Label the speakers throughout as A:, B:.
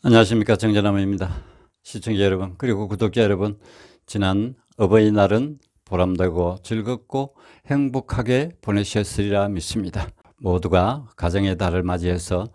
A: 안녕하십니까, 정전남입니다. 시청자 여러분, 그리고 구독자 여러분, 지난 어버이날은 보람되고 즐겁고 행복하게 보내셨으리라 믿습니다. 모두가 가정의 달을 맞이해서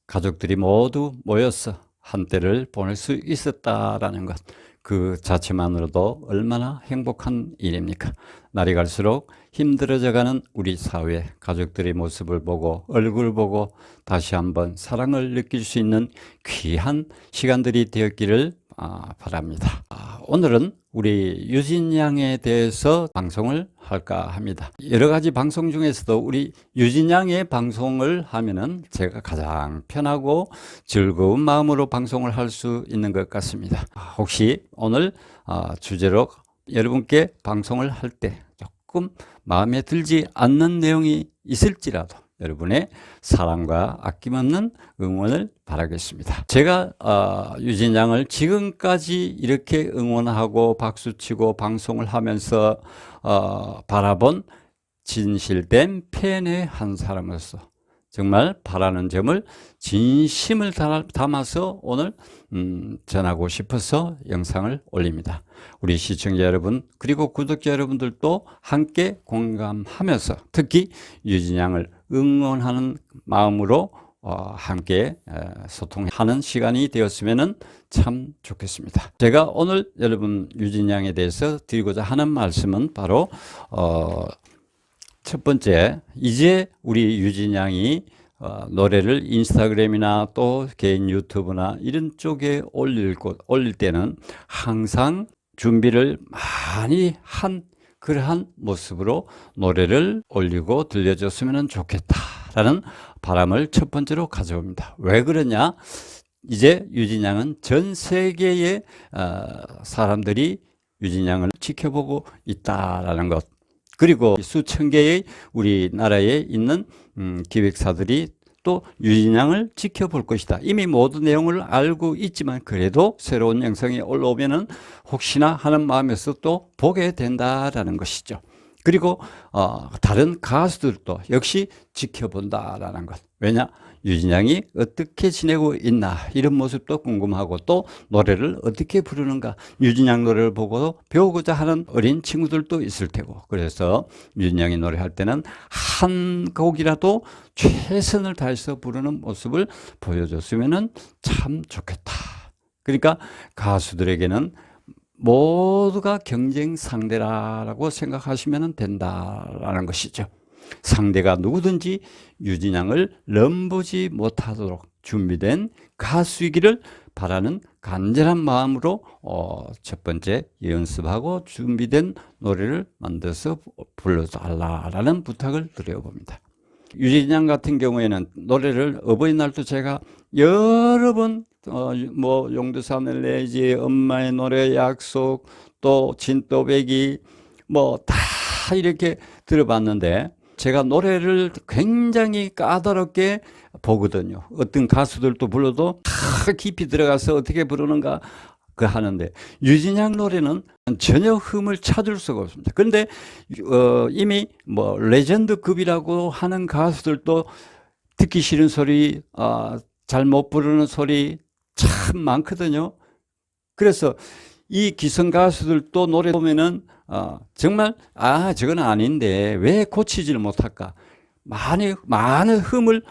A: 가족들이 모두 모여서 한때를 보낼 수 있었다라는 것, 그 자체만으로도 얼마나 행복한 일입니까? 날이 갈수록 힘들어져가는 우리 사회, 가족들의 모습을 보고 얼굴 보고 다시 한번 사랑을 느낄 수 있는 귀한 시간들이 되었기를 바랍니다. 오늘은 우리 유진 양에 대해서 방송을 할까 합니다. 여러 가지 방송 중에서도 우리 유진 양의 방송을 하면은 제가 가장 편하고 즐거운 마음으로 방송을 할 수 있는 것 같습니다. 혹시 오늘 주제로 여러분께 방송을 할 때 조금 마음에 들지 않는 내용이 있을지라도 여러분의 사랑과 아낌없는 응원을 바라겠습니다. 제가 유진 양을 지금까지 이렇게 응원하고 박수치고 방송을 하면서 바라본 진실된 팬의 한 사람으로서 정말 바라는 점을 진심을 담아서 오늘 전하고 싶어서 영상을 올립니다. 우리 시청자 여러분 그리고 구독자 여러분들도 함께 공감하면서 특히 유진 양을 응원하는 마음으로 함께 소통하는 시간이 되었으면 참 좋겠습니다. 제가 오늘 여러분 유진 양에 대해서 드리고자 하는 말씀은 바로 첫 번째, 이제 우리 유진 양이 노래를 인스타그램이나 또 개인 유튜브나 이런 쪽에 올릴 때는 항상 준비를 많이 한 그러한 모습으로 노래를 올리고 들려줬으면 좋겠다라는 바람을 첫 번째로 가져옵니다. 왜 그러냐? 이제 유진 양은 전 세계의 사람들이 유진 양을 지켜보고 있다라는 것, 그리고 수천 개의 우리나라에 있는 기획사들이 또 유진 양을 지켜볼 것이다. 이미 모든 내용을 알고 있지만 그래도 새로운 영상이 올라오면은 혹시나 하는 마음에서 또 보게 된다라는 것이죠. 그리고 다른 가수들도 역시 지켜본다라는 것. 왜냐? 유진 양이 어떻게 지내고 있나 이런 모습도 궁금하고 또 노래를 어떻게 부르는가 유진 양 노래를 보고 배우고자 하는 어린 친구들도 있을 테고, 그래서 유진 양이 노래할 때는 한 곡이라도 최선을 다해서 부르는 모습을 보여줬으면 참 좋겠다. 그러니까 가수들에게는 모두가 경쟁 상대라고 생각하시면 된다라는 것이죠. 상대가 누구든지 유진 양을 넘보지 못하도록 준비된 가수이기를 바라는 간절한 마음으로 첫 번째 연습하고 준비된 노래를 만들어서 불러달라는 부탁을 드려봅니다. 유진 양 같은 경우에는 노래를 어버이날도 제가 여러 번 뭐 용두산을 내지, 엄마의 노래, 약속, 또 진또배기 뭐 다 이렇게 들어봤는데 제가 노래를 굉장히 까다롭게 보거든요. 어떤 가수들도 불러도 다 깊이 들어가서 어떻게 부르는가 하는데 유진 양 노래는 전혀 흠을 찾을 수가 없습니다. 그런데 이미 뭐 레전드급이라고 하는 가수들도 듣기 싫은 소리, 잘 못 부르는 소리 참 많거든요. 그래서 이 기성 가수들도 노래 보면은 정말 저건 아닌데 왜 고치지를 못할까, 많은 흠을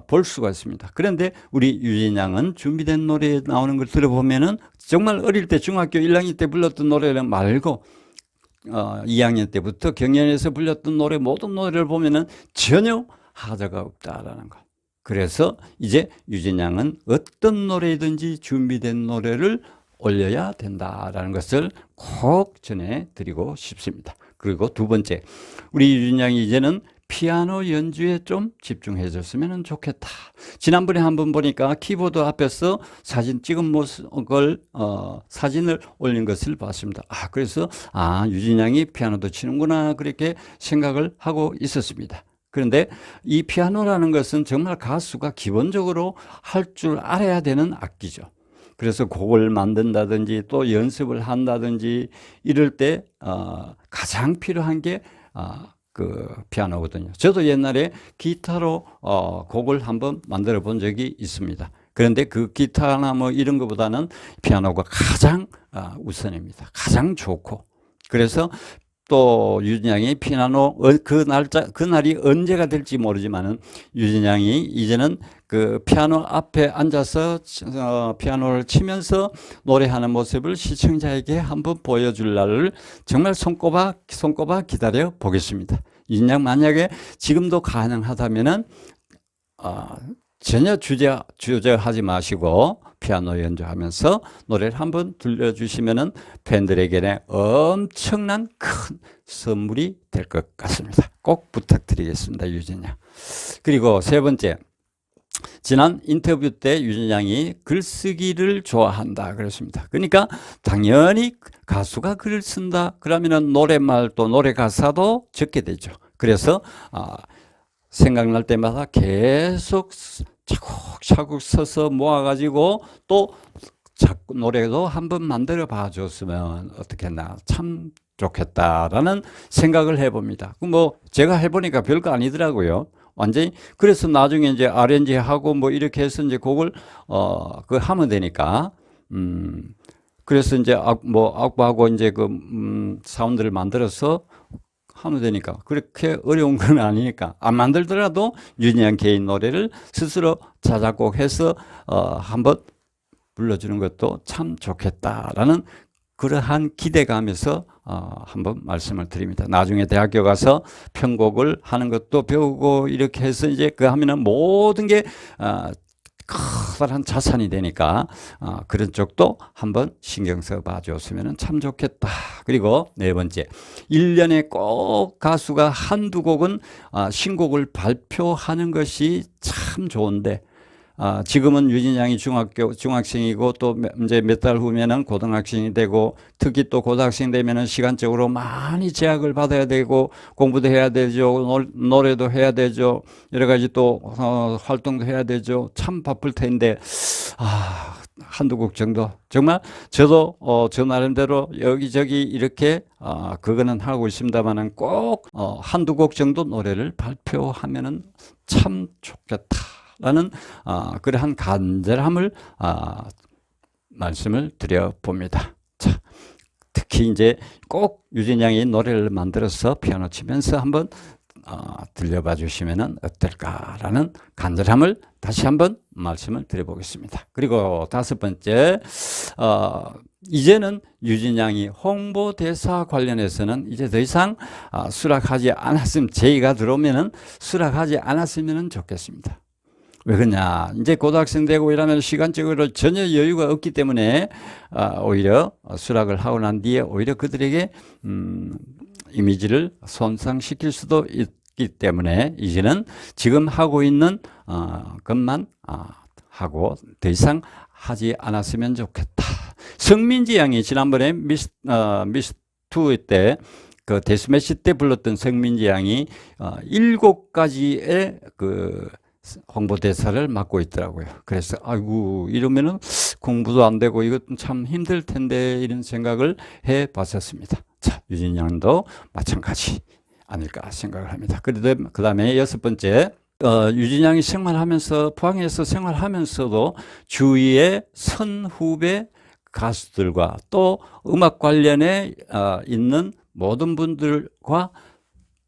A: 볼 수가 있습니다. 그런데 우리 유진 양은 준비된 노래에 나오는 걸 들어보면은 정말 어릴 때 중학교 1학년 때 불렀던 노래를 말고 2학년 때부터 경연에서 불렸던 노래 모든 노래를 보면은 전혀 하자가 없다라는 것. 그래서 이제 유진 양은 어떤 노래든지 준비된 노래를 올려야 된다라는 것을 꼭 전해드리고 싶습니다. 그리고 두 번째, 우리 유진 양이 이제는 피아노 연주에 좀 집중해 줬으면 좋겠다. 지난번에 한번 보니까 키보드 앞에서 사진 찍은 모습을 사진을 올린 것을 봤습니다. 그래서 유진 양이 피아노도 치는구나 그렇게 생각을 하고 있었습니다. 그런데 이 피아노라는 것은 정말 가수가 기본적으로 할 줄 알아야 되는 악기죠. 그래서 곡을 만든다든지 또 연습을 한다든지 이럴 때 가장 필요한 게 그 피아노거든요. 저도 옛날에 기타로 곡을 한번 만들어 본 적이 있습니다. 그런데 그 기타나 뭐 이런 것보다는 피아노가 가장 우선입니다. 가장 좋고. 그래서 또 유진 양이 피아노 그날이 언제가 될지 모르지만은 유진 양이 이제는 그 피아노 앞에 앉아서 피아노를 치면서 노래하는 모습을 시청자에게 한번 보여줄 날을 정말 손꼽아 기다려 보겠습니다. 유진 양 만약에 지금도 가능하다면은 전혀 주저하지 마시고 피아노 연주하면서 노래를 한번 들려주시면은 팬들에게는 엄청난 큰 선물이 될 것 같습니다. 꼭 부탁드리겠습니다, 유진 양. 그리고 세 번째, 지난 인터뷰 때 유진 양이 글쓰기를 좋아한다 그랬습니다. 그러니까 당연히 가수가 글을 쓴다 그러면은 노랫말도 노래 가사도 적게 되죠. 그래서 생각날 때마다 계속 차곡차곡 써서 모아가지고 또 자꾸 노래도 한번 만들어 봐 줬으면 어떻겠나 참 좋겠다라는 생각을 해봅니다. 뭐 제가 해보니까 별거 아니더라고요. 완전히 그래서 나중에 이제 아렌지 하고 뭐 이렇게 해서 이제 곡을 그 하면 되니까 그래서 이제 악보하고 이제 그 사운드를 만들어서 하면 되니까 그렇게 어려운 건 아니니까 안 만들더라도 유진 양 개인 노래를 스스로 자작곡해서 한번 불러주는 것도 참 좋겠다라는 그러한 기대감에서 한번 말씀을 드립니다. 나중에 대학교 가서 편곡을 하는 것도 배우고 이렇게 해서 이제 그 하면은 모든 게 커다란 자산이 되니까 그런 쪽도 한번 신경 써 봐 줬으면 참 좋겠다. 그리고 네 번째, 1년에 꼭 가수가 한두 곡은 신곡을 발표하는 것이 참 좋은데 지금은 유진 양이 중학생이고 또 이제 몇 달 후면은 고등학생이 되고 특히 또 고등학생 되면은 시간적으로 많이 제약을 받아야 되고 공부도 해야 되죠. 노래도 해야 되죠. 여러 가지 또 활동도 해야 되죠. 참 바쁠 텐데 한두 곡 정도 정말 저도 저 나름대로 여기저기 이렇게 그거는 하고 있습니다만은 꼭 한두 곡 정도 노래를 발표하면은 참 좋겠다. 라는 그러한 간절함을 말씀을 드려봅니다. 자, 특히 이제 꼭 유진 양이 노래를 만들어서 피아노 치면서 한번 들려봐 주시면 어떨까라는 간절함을 다시 한번 말씀을 드려보겠습니다. 그리고 다섯 번째, 이제는 유진 양이 홍보대사 관련해서는 이제 더 이상 수락하지 않았으면 제의가 들어오면은 수락하지 않았으면 좋겠습니다. 왜 그러냐? 이제 고등학생 되고 이러면 시간적으로 전혀 여유가 없기 때문에 오히려 수락을 하고 난 뒤에 오히려 그들에게 이미지를 손상시킬 수도 있기 때문에 이제는 지금 하고 있는 것만 하고 더 이상 하지 않았으면 좋겠다. 성민지 양이 지난번에 미스2 때 그 데스매치 때 불렀던 성민지 양이 7가지의 그 홍보대사를 맡고 있더라고요. 그래서 아이고 이러면은 공부도 안 되고 이것도 참 힘들 텐데 이런 생각을 해 봤었습니다. 자, 유진 양도 마찬가지 아닐까 생각을 합니다. 그 다음에 여섯 번째, 유진 양이 생활하면서 포항에서 생활하면서도 주위에 선후배 가수들과 또 음악 관련에 있는 모든 분들과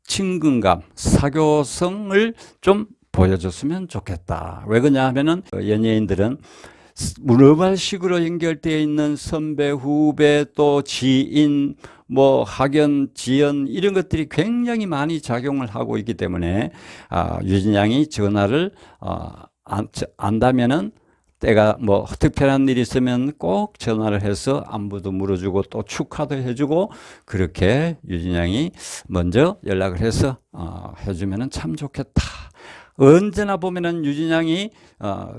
A: 친근감, 사교성을 좀 보여줬으면 좋겠다. 왜 그러냐 하면은 연예인들은 문어발식으로 연결되어 있는 선배, 후배, 또 지인, 뭐 학연, 지연 이런 것들이 굉장히 많이 작용을 하고 있기 때문에 유진 양이 전화를 안다면은 때가 뭐 특별한 일이 있으면 꼭 전화를 해서 안부도 물어주고 또 축하도 해주고 그렇게 유진 양이 먼저 연락을 해서 해주면은 참 좋겠다. 언제나 보면은 유진 양이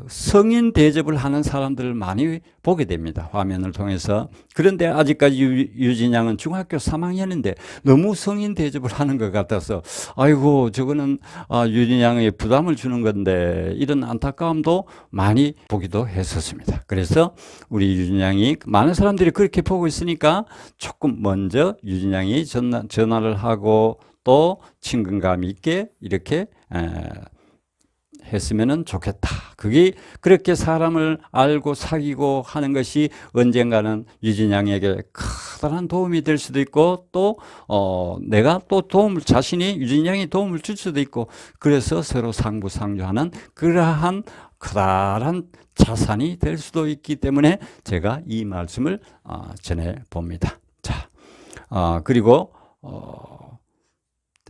A: 성인 대접을 하는 사람들을 많이 보게 됩니다. 화면을 통해서. 그런데 아직까지 유진 양은 중학교 3학년인데 너무 성인 대접을 하는 것 같아서 아이고 저거는 유진 양에 부담을 주는 건데 이런 안타까움도 많이 보기도 했었습니다. 그래서 우리 유진 양이 많은 사람들이 그렇게 보고 있으니까 조금 먼저 유진 양이 전화를 하고 또 친근감 있게 이렇게 했으면 좋겠다. 그게 그렇게 사람을 알고 사귀고 하는 것이 언젠가는 유진양에게 커다란 도움이 될 수도 있고 또 내가 또 자신이 유진양이 도움을 줄 수도 있고 그래서 서로 상부상조하는 그러한 커다란 자산이 될 수도 있기 때문에 제가 이 말씀을 전해 봅니다. 자, 그리고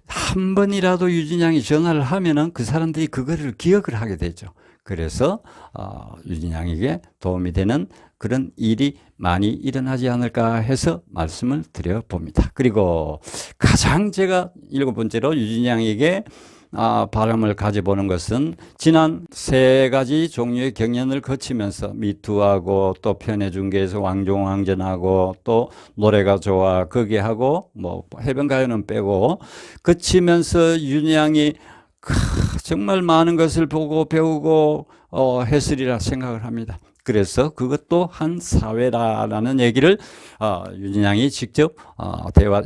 A: 한 번이라도 유진양이 전화를 하면은 그 사람들이 그거를 기억을 하게 되죠. 그래서 유진양에게 도움이 되는 그런 일이 많이 일어나지 않을까 해서 말씀을 드려 봅니다. 그리고 가장 제가 7번째로 유진양에게 바람을 가져보는 것은 지난 3가지 종류의 경연을 거치면서 미투하고 또 편의중개에서 왕종왕전하고 또 노래가 좋아 거기 하고 뭐 해변가요는 빼고 거치면서 유진양이 정말 많은 것을 보고 배우고 했으리라 생각을 합니다. 그래서 그것도 한 사회라는 얘기를 유진양이 직접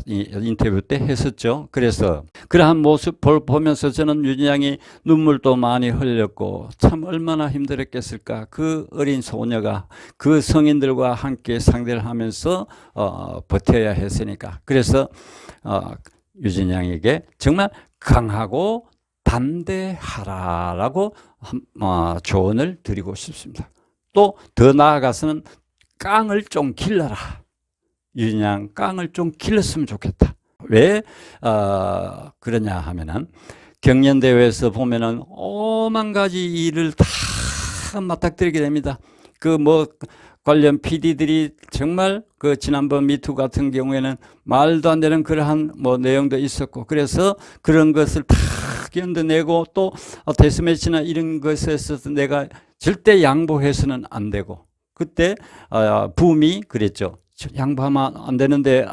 A: 인터뷰 때 했었죠. 그래서 그러한 모습 보면서 저는 유진양이 눈물도 많이 흘렸고 참 얼마나 힘들었겠을까. 그 어린 소녀가 그 성인들과 함께 상대를 하면서 버텨야 했으니까. 그래서 유진양에게 정말 강하고 담대하라라고 조언을 드리고 싶습니다. 또 더 나아가서는 깡을 좀 길러라. 유진양 깡을 좀 길렀으면 좋겠다. 왜 그러냐 하면은 경연대회에서 보면은 오만 가지 일을 다 맞닥뜨리게 됩니다. 그 뭐 관련 PD들이 정말 그 지난번 미투 같은 경우에는 말도 안 되는 그러한 뭐 내용도 있었고 그래서 그런 것을 다 견뎌내고 또 데스매치나 이런 것에 있어서 내가 절대 양보해서는 안 되고 그때 붐이 그랬죠. 양보하면 안 되는데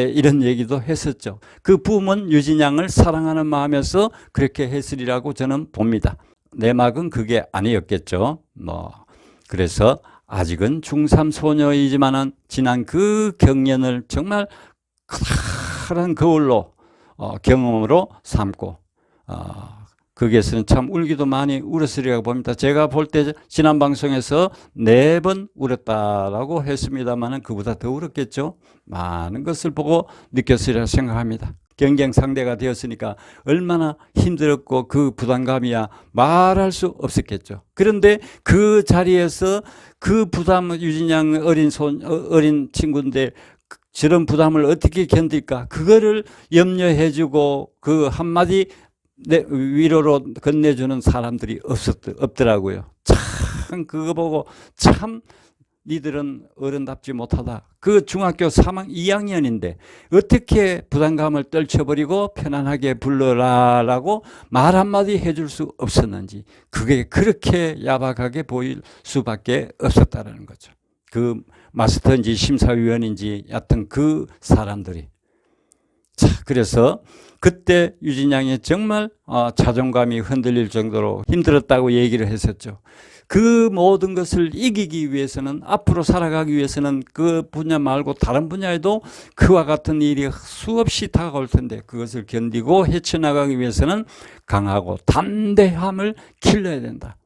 A: 이런 얘기도 했었죠. 그 붐은 유진양을 사랑하는 마음에서 그렇게 했으리라고 저는 봅니다. 내막은 그게 아니었겠죠. 그래서 아직은 중3 소녀이지만은 지난 그 경연을 정말 커다란 거울로 경험으로 삼고 거기에서는 참 울기도 많이 울었으리라고 봅니다. 제가 볼 때 지난 방송에서 4번 울었다라고 했습니다만은 그보다 더 울었겠죠. 많은 것을 보고 느꼈으리라 생각합니다. 경쟁 상대가 되었으니까 얼마나 힘들었고 그 부담감이야 말할 수 없었겠죠. 그런데 그 자리에서 그 부담 유진양 어린 친구인데 저런 부담을 어떻게 견딜까? 그거를 염려해주고 그 한마디 위로로 건네주는 사람들이 없더라고요. 참 그거 보고 참 니들은 어른답지 못하다. 그 중학교 2학년인데 어떻게 부담감을 떨쳐버리고 편안하게 불러라라고 말 한마디 해줄 수 없었는지 그게 그렇게 야박하게 보일 수밖에 없었다는 거죠. 그 마스터인지 심사위원인지 여튼 그 사람들이. 자, 그래서 그때 유진양이 정말 자존감이 흔들릴 정도로 힘들었다고 얘기를 했었죠. 그 모든 것을 이기기 위해서는 앞으로 살아가기 위해서는 그 분야 말고 다른 분야에도 그와 같은 일이 수없이 다가올 텐데 그것을 견디고 헤쳐나가기 위해서는 강하고 담대함을 길러야 된다.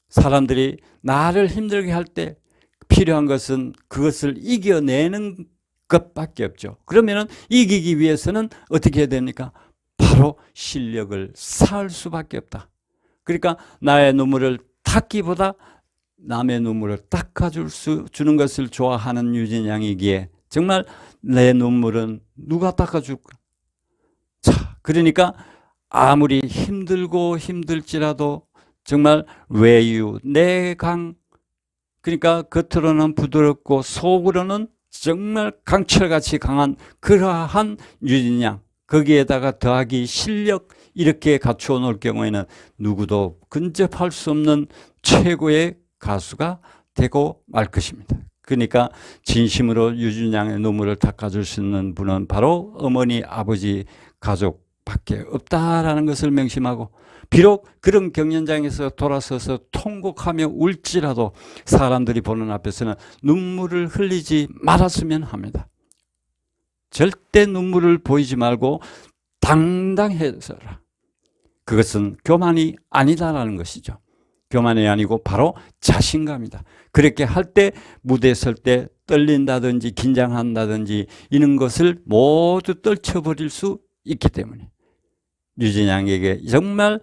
A: 사람들이 나를 힘들게 할 때 필요한 것은 그것을 이겨내는 것밖에 없죠. 그러면은 이기기 위해서는 어떻게 해야 됩니까? 바로 실력을 쌓을 수밖에 없다. 그러니까 나의 눈물을 닦기보다 남의 눈물을 닦아주는 것을 좋아하는 유진양이기에 정말 내 눈물은 누가 닦아줄까? 자, 그러니까 아무리 힘들고 힘들지라도 정말 외유, 내강, 그러니까 겉으로는 부드럽고 속으로는 정말 강철같이 강한 그러한 유진양, 거기에다가 더하기 실력 이렇게 갖추어 놓을 경우에는 누구도 근접할 수 없는 최고의 가수가 되고 말 것입니다. 그러니까 진심으로 유진양의 눈물을 닦아줄 수 있는 분은 바로 어머니, 아버지, 가족밖에 없다라는 것을 명심하고 비록 그런 경연장에서 돌아서서 통곡하며 울지라도 사람들이 보는 앞에서는 눈물을 흘리지 말았으면 합니다. 절대 눈물을 보이지 말고 당당해서라. 그것은 교만이 아니다라는 것이죠. 교만이 아니고 바로 자신감이다. 그렇게 할 때 무대에 설 때 떨린다든지 긴장한다든지 이런 것을 모두 떨쳐버릴 수 있기 때문에 유진 양에게 정말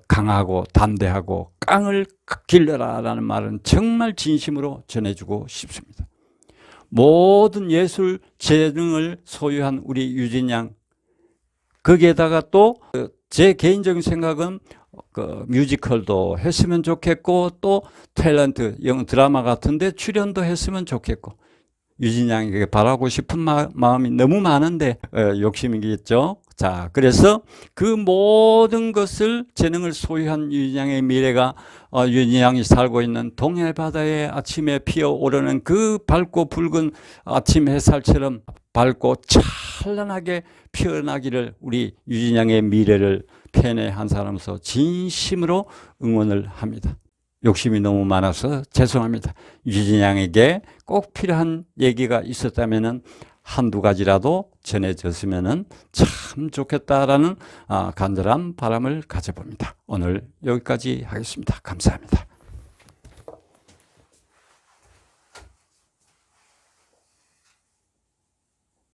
A: 강하고 담대하고 깡을 길러라라는 말은 정말 진심으로 전해주고 싶습니다. 모든 예술 재능을 소유한 우리 유진 양, 거기에다가 또 제 개인적인 생각은 뮤지컬도 했으면 좋겠고 또 탤런트, 영화 드라마 같은데 출연도 했으면 좋겠고 유진 양에게 바라고 싶은 마음이 너무 많은데 욕심이겠죠. 자, 그래서 그 모든 것을 재능을 소유한 유진 양의 미래가 유진 양이 살고 있는 동해 바다의 아침에 피어오르는 그 밝고 붉은 아침 햇살처럼 밝고 찬란하게 피어나기를 우리 유진 양의 미래를 팬의 한 사람으로서 진심으로 응원을 합니다. 욕심이 너무 많아서 죄송합니다. 유진 양에게 꼭 필요한 얘기가 있었다면 한두 가지라도 전해졌으면 참 좋겠다라는 간절한 바람을 가져봅니다. 오늘 여기까지 하겠습니다. 감사합니다.